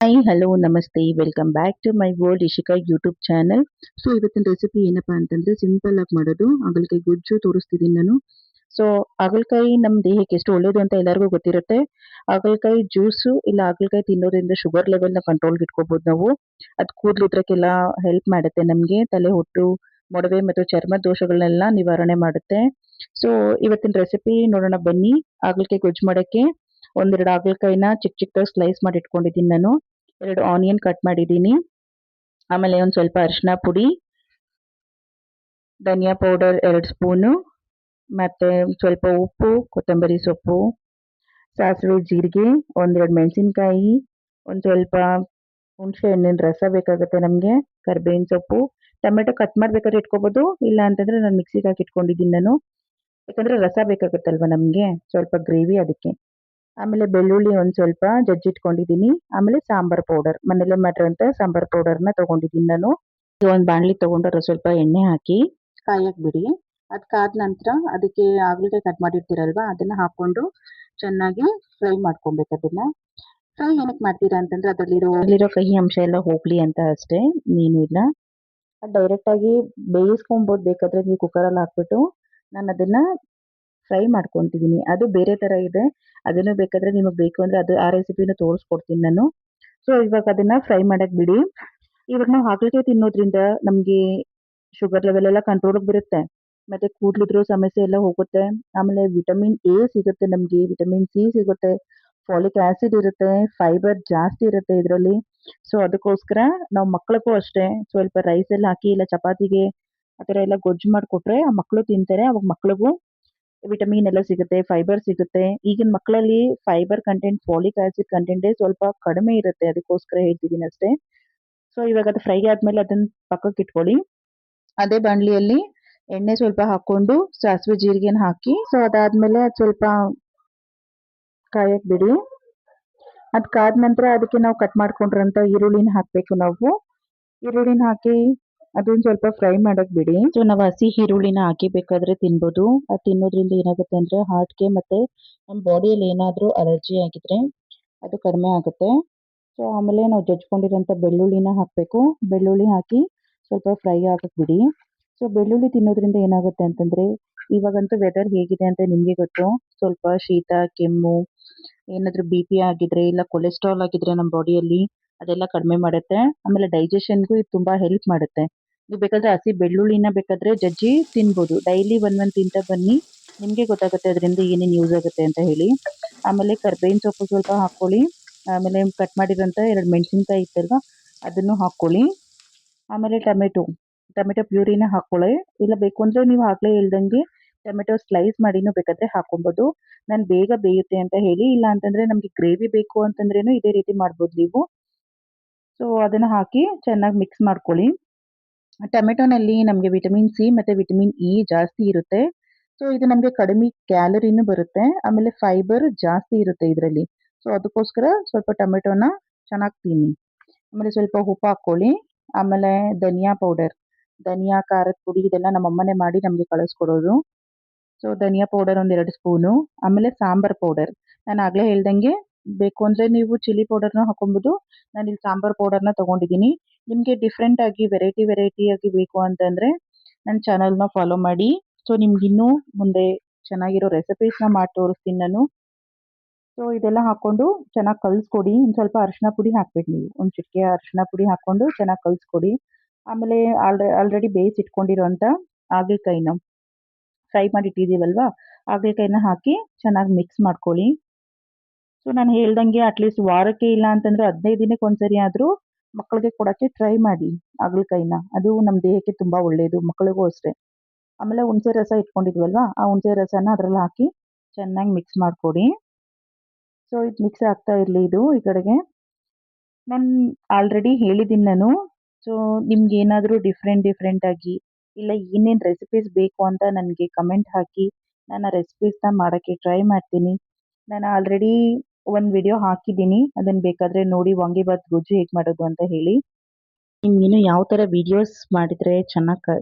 Hi hello ನಮಸ್ತೆ welcome back to my world Ishika YouTube channel. So ಇವತ್ತಿನ recipe ಏನಪ್ಪಾ ಅಂತಂದ್ರೆ ಸಿಂಪಲ್ ಆಗಿ ಮಾಡೋದು ಹಾಗಲಕಾಯಿ ಗೊಜ್ಜು ತೋರಿಸ್ತಿದ್ದೀನಿ ನಾನು. ಸೊ ಹಾಗಲಕಾಯಿ ನಮ್ಮ ದೇಹಕ್ಕೆ ಎಷ್ಟು ಒಳ್ಳೇದು ಅಂತ ಎಲ್ಲರಿಗೂ ಗೊತ್ತಿರುತ್ತೆ. ಹಾಗಲಕಾಯಿ ಜ್ಯೂಸು ಇಲ್ಲ ಹಾಗಲಕಾಯಿ ತಿನ್ನೋದ್ರಿಂದ ಶುಗರ್ ಲೆವೆಲ್ನ ಕಂಟ್ರೋಲ್ಗೆ ಇಟ್ಕೋಬಹುದು ನಾವು. ಅದು ಕೂದಲುದ್ರಕ್ಕೆಲ್ಲ ಹೆಲ್ಪ್ ಮಾಡುತ್ತೆ, ನಮಗೆ ತಲೆ ಹೊಟ್ಟು ಮೊಡವೆ ಮತ್ತು ಚರ್ಮ ದೋಷಗಳನ್ನೆಲ್ಲ ನಿವಾರಣೆ ಮಾಡುತ್ತೆ. ಸೊ ಇವತ್ತಿನ ರೆಸಿಪಿ ನೋಡೋಣ ಬನ್ನಿ. ಹಾಗಲಕಾಯಿ ಗೊಜ್ಜು ಮಾಡೋಕ್ಕೆ ಒಂದೆರಡು ಹಾಗಲಕಾಯಿನ ಚಿಕ್ಕ ಚಿಕ್ಕದಾಗಿ ಸ್ಲೈಸ್ ಮಾಡಿ ಇಟ್ಕೊಂಡಿದ್ದೀನಿ ನಾನು. 2 ಆನಿಯನ್ ಕಟ್ ಮಾಡಿದ್ದೀನಿ. ಆಮೇಲೆ ಒಂದು ಸ್ವಲ್ಪ ಅರಿಶಿನ ಪುಡಿ, ಧನಿಯಾ ಪೌಡರ್ 2 ಸ್ಪೂನು, ಮತ್ತೆ ಸ್ವಲ್ಪ ಉಪ್ಪು, ಕೊತ್ತಂಬರಿ ಸೊಪ್ಪು, ಸಾಸಿವೆ, ಜೀರಿಗೆ, ಒಂದೆರಡು ಮೆಣಸಿನ್ಕಾಯಿ, ಒಂದು ಸ್ವಲ್ಪ ಹುಣಸೆ ಹಣ್ಣಿನ ರಸ ಬೇಕಾಗುತ್ತೆ ನಮಗೆ, ಕರಿಬೇವಿನ ಸೊಪ್ಪು, ಟೊಮೆಟೊ ಕಟ್ ಮಾಡಬೇಕಾದ್ರೆ ಇಟ್ಕೋಬೋದು, ಇಲ್ಲ ಅಂತಂದರೆ ನಾನು ಮಿಕ್ಸಿಗೆ ಹಾಕಿ ಇಟ್ಕೊಂಡಿದ್ದೀನಿ ನಾನು, ಯಾಕಂದರೆ ರಸ ಬೇಕಾಗುತ್ತಲ್ವ ನಮಗೆ ಸ್ವಲ್ಪ ಗ್ರೇವಿ ಅದಕ್ಕೆ. ಆಮೇಲೆ ಬೆಳ್ಳುಳ್ಳಿ ಒಂದು ಸ್ವಲ್ಪ ಜಜ್ಜಿಟ್ಕೊಂಡಿದ್ದೀನಿ. ಆಮೇಲೆ ಸಾಂಬಾರ್ ಪೌಡರ್, ಮನೇಲೆ ಮಾಡಿರೋಂಥ ಸಾಂಬಾರ್ ಪೌಡರ್ನ ತೊಗೊಂಡಿದ್ದೀನಿ ನಾನು. ಒಂದು ಬಾಣಲಿ ತೊಗೊಂಡ್ರೆ ಸ್ವಲ್ಪ ಎಣ್ಣೆ ಹಾಕಿ ಕಾಯಕ್ಕೆ ಬಿಡಿ. ಅದು ಕಾದ ನಂತರ ಅದಕ್ಕೆ ಹಾಗಲಕಾಯಿ ಕಟ್ ಮಾಡಿರ್ತೀರಲ್ವ ಅದನ್ನು ಹಾಕ್ಕೊಂಡು ಚೆನ್ನಾಗಿ ಫ್ರೈ ಮಾಡ್ಕೊಬೇಕು. ಅದನ್ನು ಫ್ರೈ ಏನಕ್ಕೆ ಮಾಡ್ತೀರಾ ಅಂತಂದರೆ ಅದರಲ್ಲಿರೋ ಕಹಿ ಅಂಶ ಎಲ್ಲ ಹೋಗಲಿ ಅಂತ ಅಷ್ಟೇ, ನೀನು ಇಲ್ಲ. ಡೈರೆಕ್ಟಾಗಿ ಬೇಯಿಸ್ಕೊಬೋದು, ಬೇಕಾದರೆ ನೀವು ಕುಕ್ಕರಲ್ಲಿ ಹಾಕ್ಬಿಟ್ಟು. ನಾನು ಅದನ್ನು ಫ್ರೈ ಮಾಡ್ಕೊತಿದ್ದೀನಿ, ಅದು ಬೇರೆ ಥರ ಇದೆ. ಅದನ್ನು ಬೇಕಾದರೆ ನಿಮಗೆ ಬೇಕು ಅಂದರೆ ಆ ರೆಸಿಪಿನ ತೋರಿಸ್ಕೊಡ್ತೀನಿ ನಾನು. ಸೊ ಇವಾಗ ಅದನ್ನು ಫ್ರೈ ಮಾಡಕ್ಕೆ ಬಿಡಿ. ಇವಾಗ ನಾವು ಹಾಗಲಕಾಯಿ ತಿನ್ನೋದ್ರಿಂದ ನಮಗೆ ಶುಗರ್ ಲೆವೆಲ್ ಎಲ್ಲ ಕಂಟ್ರೋಲಿಗೆ ಬರುತ್ತೆ, ಮತ್ತು ಕೂದಲಿದ್ರೂ ಸಮಸ್ಯೆ ಎಲ್ಲ ಹೋಗುತ್ತೆ. ಆಮೇಲೆ ವಿಟಮಿನ್ ಎ ಸಿಗುತ್ತೆ ನಮಗೆ, ವಿಟಮಿನ್ ಸಿ ಸಿಗುತ್ತೆ, ಫಾಲಿಕ್ ಆ್ಯಸಿಡ್ ಇರುತ್ತೆ, ಫೈಬರ್ ಜಾಸ್ತಿ ಇರುತ್ತೆ ಇದರಲ್ಲಿ. ಸೊ ಅದಕ್ಕೋಸ್ಕರ ನಾವು ಮಕ್ಕಳಿಗೂ ಅಷ್ಟೇ ಸ್ವಲ್ಪ ರೈಸಲ್ಲಿ ಹಾಕಿ ಇಲ್ಲ ಚಪಾತಿಗೆ ಆ ಥರ ಎಲ್ಲ ಗೊಜ್ಜು ಮಾಡಿಕೊಟ್ರೆ ಆ ಮಕ್ಕಳು ತಿಂತಾರೆ. ಅವಾಗ ಮಕ್ಳಿಗೂ ವಿಟಮಿನ್ ಎಲ್ಲ ಸಿಗುತ್ತೆ, ಫೈಬರ್ ಸಿಗುತ್ತೆ. ಈಗಿನ ಮಕ್ಕಳಲ್ಲಿ ಫೈಬರ್ ಕಂಟೆಂಟ್, ಫಾಲಿಕ್ ಆಸಿಡ್ ಕಂಟೆಂಟೇ ಸ್ವಲ್ಪ ಕಡಿಮೆ ಇರುತ್ತೆ, ಅದಕ್ಕೋಸ್ಕರ ಹೇಳ್ತಿದ್ದೀನಿ ಅಷ್ಟೇ. ಸೊ ಇವಾಗ ಅದು ಫ್ರೈ ಆದಮೇಲೆ ಅದನ್ನು ಪಕ್ಕಕ್ಕೆ ಇಟ್ಕೊಳ್ಳಿ. ಅದೇ ಬಾಣಲಿಯಲ್ಲಿ ಎಣ್ಣೆ ಸ್ವಲ್ಪ ಹಾಕ್ಕೊಂಡು ಸಾಸಿವೆ ಜೀರಿಗೆನ ಹಾಕಿ, ಸೊ ಅದಾದಮೇಲೆ ಅದು ಸ್ವಲ್ಪ ಕಾಯಕ್ಕೆ ಬಿಡಿ. ಅದು ಕಾದ ನಂತರ ಅದಕ್ಕೆ ನಾವು ಕಟ್ ಮಾಡ್ಕೊಂಡಿರೋಂಥ ಈರುಳ್ಳಿನ ಹಾಕಬೇಕು ನಾವು. ಈರುಳ್ಳಿನ ಹಾಕಿ ಅದನ್ನು ಸ್ವಲ್ಪ ಫ್ರೈ ಮಾಡಕ್ಕೆ ಬಿಡಿ. ಸೊ ನಾವು ಹಸಿ ಈರುಳ್ಳಿನ ಹಾಕಿ ಬೇಕಾದರೆ ತಿನ್ಬೋದು. ಅದು ತಿನ್ನೋದ್ರಿಂದ ಏನಾಗುತ್ತೆ ಅಂದರೆ ಹಾರ್ಟ್ಗೆ ಮತ್ತು ನಮ್ಮ ಬಾಡಿಯಲ್ಲಿ ಏನಾದರೂ ಅಲರ್ಜಿ ಆಗಿದ್ರೆ ಅದು ಕಡಿಮೆ ಆಗುತ್ತೆ. ಸೊ ಆಮೇಲೆ ನಾವು ಜಜ್ಕೊಂಡಿರೋಂಥ ಬೆಳ್ಳುಳ್ಳಿನ ಹಾಕಬೇಕು. ಬೆಳ್ಳುಳ್ಳಿ ಹಾಕಿ ಸ್ವಲ್ಪ ಫ್ರೈ ಆಗಕ್ಕೆ ಬಿಡಿ. ಸೊ ಬೆಳ್ಳುಳ್ಳಿ ತಿನ್ನೋದ್ರಿಂದ ಏನಾಗುತ್ತೆ ಅಂತಂದರೆ, ಇವಾಗಂತೂ ವೆದರ್ ಹೇಗಿದೆ ಅಂತ ನಿಮಗೆ ಗೊತ್ತು, ಸ್ವಲ್ಪ ಶೀತ, ಕೆಮ್ಮು, ಏನಾದರೂ ಬಿ ಪಿ ಆಗಿದ್ರೆ ಇಲ್ಲ ಕೊಲೆಸ್ಟ್ರಾಲ್ ಆಗಿದ್ರೆ ನಮ್ಮ ಬಾಡಿಯಲ್ಲಿ ಅದೆಲ್ಲ ಕಡಿಮೆ ಮಾಡುತ್ತೆ. ಆಮೇಲೆ ಡೈಜೆಷನ್ಗೂ ಇದು ತುಂಬ ಹೆಲ್ಪ್ ಮಾಡುತ್ತೆ. ನೀವು ಬೇಕಾದರೆ ಹಸಿ ಬೆಳ್ಳುಳ್ಳಿನ ಬೇಕಾದರೆ ಜಜ್ಜಿ ತಿನ್ಬೋದು. ಡೈಲಿ ಒಂದೊಂದು ತಿಂತಾ ಬನ್ನಿ, ನಿಮಗೆ ಗೊತ್ತಾಗುತ್ತೆ ಅದರಿಂದ ಏನೇನು ಯೂಸ್ ಆಗುತ್ತೆ ಅಂತ ಹೇಳಿ. ಆಮೇಲೆ ಕರಿಬೇವಿನ ಸೊಪ್ಪು ಸ್ವಲ್ಪ ಹಾಕ್ಕೊಳ್ಳಿ. ಆಮೇಲೆ ಕಟ್ ಮಾಡಿರೋಂಥ 2 ಮೆಣಸಿನ್ಕಾಯಿ ಇತ್ತಲ್ವ ಅದನ್ನು ಹಾಕ್ಕೊಳ್ಳಿ. ಆಮೇಲೆ ಟೊಮೆಟೊ ಪ್ಯೂರಿನ ಹಾಕ್ಕೊಳ್ಳಿ. ಇಲ್ಲ ಬೇಕು ಅಂದರೆ ನೀವು ಆಗಲೇ ಹೇಳ್ದಂಗೆ ಟೊಮೆಟೊ ಸ್ಲೈಸ್ ಮಾಡಿನೂ ಬೇಕಾದರೆ ಹಾಕ್ಕೊಬೋದು. ನಾನು ಬೇಗ ಬೇಯುತ್ತೆ ಅಂತ ಹೇಳಿ, ಇಲ್ಲ ಅಂತಂದರೆ ನಮಗೆ ಗ್ರೇವಿ ಬೇಕು ಅಂತಂದ್ರೂ ಇದೇ ರೀತಿ ಮಾಡ್ಬೋದು ನೀವು. ಸೊ ಅದನ್ನು ಹಾಕಿ ಚೆನ್ನಾಗಿ ಮಿಕ್ಸ್ ಮಾಡ್ಕೊಳ್ಳಿ. ಟೊಮೆಟೊನಲ್ಲಿ ನಮಗೆ ವಿಟಮಿನ್ ಸಿ ಮತ್ತು ವಿಟಮಿನ್ ಇ ಜಾಸ್ತಿ ಇರುತ್ತೆ. ಸೊ ಇದು ನಮಗೆ ಕಡಿಮೆ ಕ್ಯಾಲರಿನೂ ಬರುತ್ತೆ, ಆಮೇಲೆ ಫೈಬರ್ ಜಾಸ್ತಿ ಇರುತ್ತೆ ಇದರಲ್ಲಿ. ಸೊ ಅದಕ್ಕೋಸ್ಕರ ಸ್ವಲ್ಪ ಟೊಮೆಟೊನ ಚೆನ್ನಾಗಿ ತಿನ್ನಿ. ಆಮೇಲೆ ಸ್ವಲ್ಪ ಉಪ್ಪು ಹಾಕ್ಕೊಳ್ಳಿ. ಆಮೇಲೆ ಧನಿಯಾ ಪೌಡರ್, ಧನಿಯಾ, ಖಾರದ ಪುಡಿ ಇದೆಲ್ಲ ನಮ್ಮಮ್ಮನೇ ಮಾಡಿ ನಮಗೆ ಕಳಿಸ್ಕೊಡೋದು. ಸೊ ಧನಿಯಾ ಪೌಡರ್ ಒಂದು 2 ಸ್ಪೂನು. ಆಮೇಲೆ ಸಾಂಬಾರ್ ಪೌಡರ್, ನಾನು ಆಗಲೇ ಹೇಳ್ದಂಗೆ ಬೇಕು ಅಂದರೆ ನೀವು ಚಿಲ್ಲಿ ಪೌಡರ್ನ ಹಾಕೊಬೋದು. ನಾನಿಲ್ಲಿ ಸಾಂಬಾರ್ ಪೌಡರ್ನ ತೊಗೊಂಡಿದ್ದೀನಿ. ನಿಮಗೆ ಡಿಫ್ರೆಂಟಾಗಿ ವೆರೈಟಿಯಾಗಿ ಬೇಕು ಅಂತಂದರೆ ನನ್ನ ಚಾನಲ್ನ ಫಾಲೋ ಮಾಡಿ. ಸೊ ನಿಮ್ಗಿನ್ನೂ ಮುಂದೆ ಚೆನ್ನಾಗಿರೋ ರೆಸಿಪೀಸ್ನ ಮಾಡಿ ತೋರಿಸ್ತೀನಿ ನಾನು. ಸೊ ಇದೆಲ್ಲ ಹಾಕ್ಕೊಂಡು ಚೆನ್ನಾಗಿ ಕಲಿಸ್ಕೊಡಿ. ಒಂದು ಸ್ವಲ್ಪ ಅರಿಶಿನ ಪುಡಿ ಹಾಕ್ಬೇಕು ನೀವು, ಒಂದು ಚಿಟಿಕೆ ಅರಿಶಿನ ಪುಡಿ ಹಾಕ್ಕೊಂಡು ಚೆನ್ನಾಗಿ ಕಲಿಸ್ಕೊಡಿ. ಆಮೇಲೆ ಆಲ್ರೆಡಿ ಬೇಯಿಸಿಟ್ಕೊಂಡಿರೋಂಥ ಹಾಗಲಕಾಯಿನ ಫ್ರೈ ಮಾಡಿ ಇಟ್ಟಿದ್ದೀವಲ್ವ, ಹಾಗಲಕಾಯಿನ ಹಾಕಿ ಚೆನ್ನಾಗಿ ಮಿಕ್ಸ್ ಮಾಡ್ಕೊಳ್ಳಿ. ಸೊ ನಾನು ಹೇಳ್ದಂಗೆ ಅಟ್ಲೀಸ್ಟ್ ವಾರಕ್ಕೆ ಇಲ್ಲ ಅಂತಂದರೆ 15 ದಿನಕ್ಕೆ ಒಂದ್ಸರಿ ಆದರೂ ಮಕ್ಕಳಿಗೆ ಕೊಡೋಕ್ಕೆ ಟ್ರೈ ಮಾಡಿ ಹಾಗಲಕಾಯಿನ. ಅದು ನಮ್ಮ ದೇಹಕ್ಕೆ ತುಂಬ ಒಳ್ಳೆಯದು, ಮಕ್ಕಳಿಗೂ ಅಷ್ಟೇ. ಆಮೇಲೆ ಹುಣಸೆ ರಸ ಇಟ್ಕೊಂಡಿದ್ವಲ್ವ, ಆ ಹುಣಸೆ ರಸನ ಅದರಲ್ಲಿ ಹಾಕಿ ಚೆನ್ನಾಗಿ ಮಿಕ್ಸ್ ಮಾಡಿಕೊಡಿ. ಸೊ ಇದು ಮಿಕ್ಸ್ ಆಗ್ತಾ ಇರಲಿ ಇದು ಈ ಕಡೆಗೆ. ನಾನು ಆಲ್ರೆಡಿ ಹೇಳಿದ್ದೀನಿ ನಾನು. ಸೊ ನಿಮ್ಗೇನಾದರೂ ಡಿಫ್ರೆಂಟಾಗಿ ಇಲ್ಲ ಏನೇನು ರೆಸಿಪೀಸ್ ಬೇಕು ಅಂತ ನನಗೆ ಕಮೆಂಟ್ ಹಾಕಿ, ನಾನು ಆ ರೆಸಿಪೀಸ್ನ ಮಾಡೋಕ್ಕೆ ಟ್ರೈ ಮಾಡ್ತೀನಿ. ನಾನು ಆಲ್ರೆಡಿ ಒಂದು ವಿಡಿಯೋ ಹಾಕಿದ್ದೀನಿ, ಅದನ್ನು ಬೇಕಾದರೆ ನೋಡಿ, ವಾಂಗಿಬಾತ್ ಗೊಜ್ಜು ಹೇಗೆ ಮಾಡೋದು ಅಂತ ಹೇಳಿ. ನಿಮ್ಗಿನ್ನೂ ಯಾವ ಥರ ವೀಡಿಯೋಸ್ ಮಾಡಿದರೆ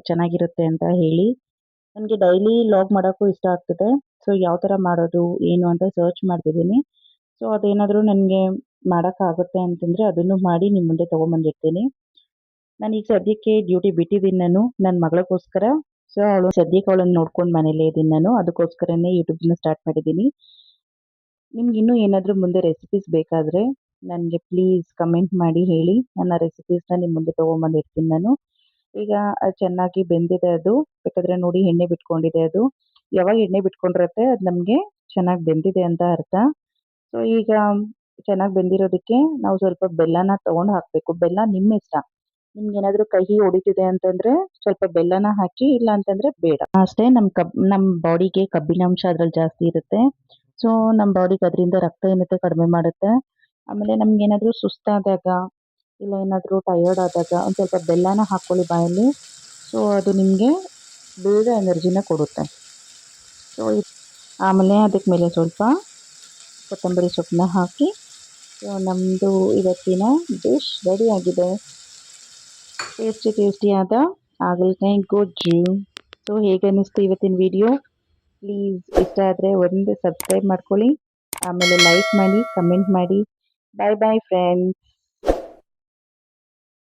ಚೆನ್ನಾಗಿರುತ್ತೆ ಅಂತ ಹೇಳಿ. ನನಗೆ ಡೈಲಿ ಲಾಗ್ ಮಾಡೋಕ್ಕೂ ಇಷ್ಟ ಆಗ್ತದೆ. ಸೊ ಯಾವ ಥರ ಮಾಡೋದು ಏನು ಅಂತ ಸರ್ಚ್ ಮಾಡ್ತಿದ್ದೀನಿ. ಸೊ ಅದೇನಾದರೂ ನನಗೆ ಮಾಡೋಕ್ಕಾಗುತ್ತೆ ಅಂತಂದರೆ ಅದನ್ನು ಮಾಡಿ ನಿಮ್ಮ ಮುಂದೆ ತೊಗೊಂಬಂದಿರ್ತೀನಿ. ನಾನೀಗ ಸದ್ಯಕ್ಕೆ ಡ್ಯೂಟಿ ಬಿಟ್ಟಿದ್ದೀನಿ ನಾನು ನನ್ನ ಮಗಳಿಗೋಸ್ಕರ. ಸೊ ಅವಳು ಸದ್ಯಕ್ಕೆ ಅವಳನ್ನು ನೋಡ್ಕೊಂಡು ಮನೇಲೇ ಇದ್ದೀನಿ ನಾನು. ಅದಕ್ಕೋಸ್ಕರನೇ ಯೂಟ್ಯೂಬನ್ನ ಸ್ಟಾರ್ಟ್ ಮಾಡಿದ್ದೀನಿ. ನಿಮ್ಗೆ ಇನ್ನೂ ಏನಾದರೂ ಮುಂದೆ ರೆಸಿಪೀಸ್ ಬೇಕಾದರೆ ನನಗೆ ಪ್ಲೀಸ್ ಕಮೆಂಟ್ ಮಾಡಿ ಹೇಳಿ. ನನ್ನ ರೆಸಿಪೀಸ್ನ ನಿಮ್ಮ ಮುಂದೆ ತೊಗೊಂಬಂದಿರ್ತೀನಿ ನಾನು. ಈಗ ಚೆನ್ನಾಗಿ ಬೆಂದಿದೆ ಅದು. ಬೇಕಾದರೆ ನೋಡಿ ಎಣ್ಣೆ ಬಿಟ್ಕೊಂಡಿದೆ ಅದು. ಯಾವಾಗ ಎಣ್ಣೆ ಬಿಟ್ಕೊಂಡಿರುತ್ತೆ ಅದು ನಮಗೆ ಚೆನ್ನಾಗಿ ಬೆಂದಿದೆ ಅಂತ ಅರ್ಥ. ಸೊ ಈಗ ಚೆನ್ನಾಗಿ ಬೆಂದಿರೋದಕ್ಕೆ ನಾವು ಸ್ವಲ್ಪ ಬೆಲ್ಲನ ತೊಗೊಂಡು ಹಾಕಬೇಕು. ಬೆಲ್ಲ ನಿಮ್ಮ ಇಷ್ಟ. ನಿಮ್ಗೇನಾದರೂ ಕಹಿ ಹೊಡಿತಿದೆ ಅಂತಂದರೆ ಸ್ವಲ್ಪ ಬೆಲ್ಲನ ಹಾಕಿ, ಇಲ್ಲ ಅಂತಂದರೆ ಬೇಡ. ಅಷ್ಟೇ ನಮ್ಮ ಬಾಡಿಗೆ ಕಬ್ಬಿನಾಂಶ ಅದ್ರಲ್ಲಿ ಜಾಸ್ತಿ ಇರುತ್ತೆ. ಸೊ ನಮ್ಮ ಬಾಡಿಗೆ ಅದರಿಂದ ರಕ್ತಹೀನತೆ ಕಡಿಮೆ ಮಾಡುತ್ತೆ. ಆಮೇಲೆ ನಮಗೇನಾದರೂ ಸುಸ್ತಾದಾಗ ಇಲ್ಲ ಏನಾದರೂ ಟಯರ್ಡ್ ಆದಾಗ ಒಂದು ಸ್ವಲ್ಪ ಬೆಲ್ಲನ ಹಾಕ್ಕೊಳ್ಳಿ ಬಾಯಲ್ಲಿ. ಸೊ ಅದು ನಿಮಗೆ ಬೇಗ ಎನರ್ಜಿನ ಕೊಡುತ್ತೆ. ಸೊ ಆಮೇಲೆ ಅದಕ್ಕೆ ಮೇಲೆ ಸ್ವಲ್ಪ ಕೊತ್ತಂಬರಿ ಸೊಪ್ಪನ್ನ ಹಾಕಿ, ಸೊ ನಮ್ಮದು ಇವತ್ತಿನ ಡಿಶ್ ರೆಡಿಯಾಗಿದೆ. ಟೇಸ್ಟಿಯಾದ ಹಾಗಲಕಾಯಿ ಗೊಜ್ಜು. ಸೊ ಹೇಗೆ ಅನ್ನಿಸ್ತು ಇವತ್ತಿನ ವಿಡಿಯೋ? ಪ್ಲೀಸ್ ಇಷ್ಟ ಆದರೆ ಒಂದು ಸಬ್ಸ್ಕ್ರೈಬ್ ಮಾಡ್ಕೊಳ್ಳಿ, ಆಮೇಲೆ ಲೈಕ್ ಮಾಡಿ, ಕಮೆಂಟ್ ಮಾಡಿ. ಬಾಯ್ ಬಾಯ್ ಫ್ರೆಂಡ್ಸ್.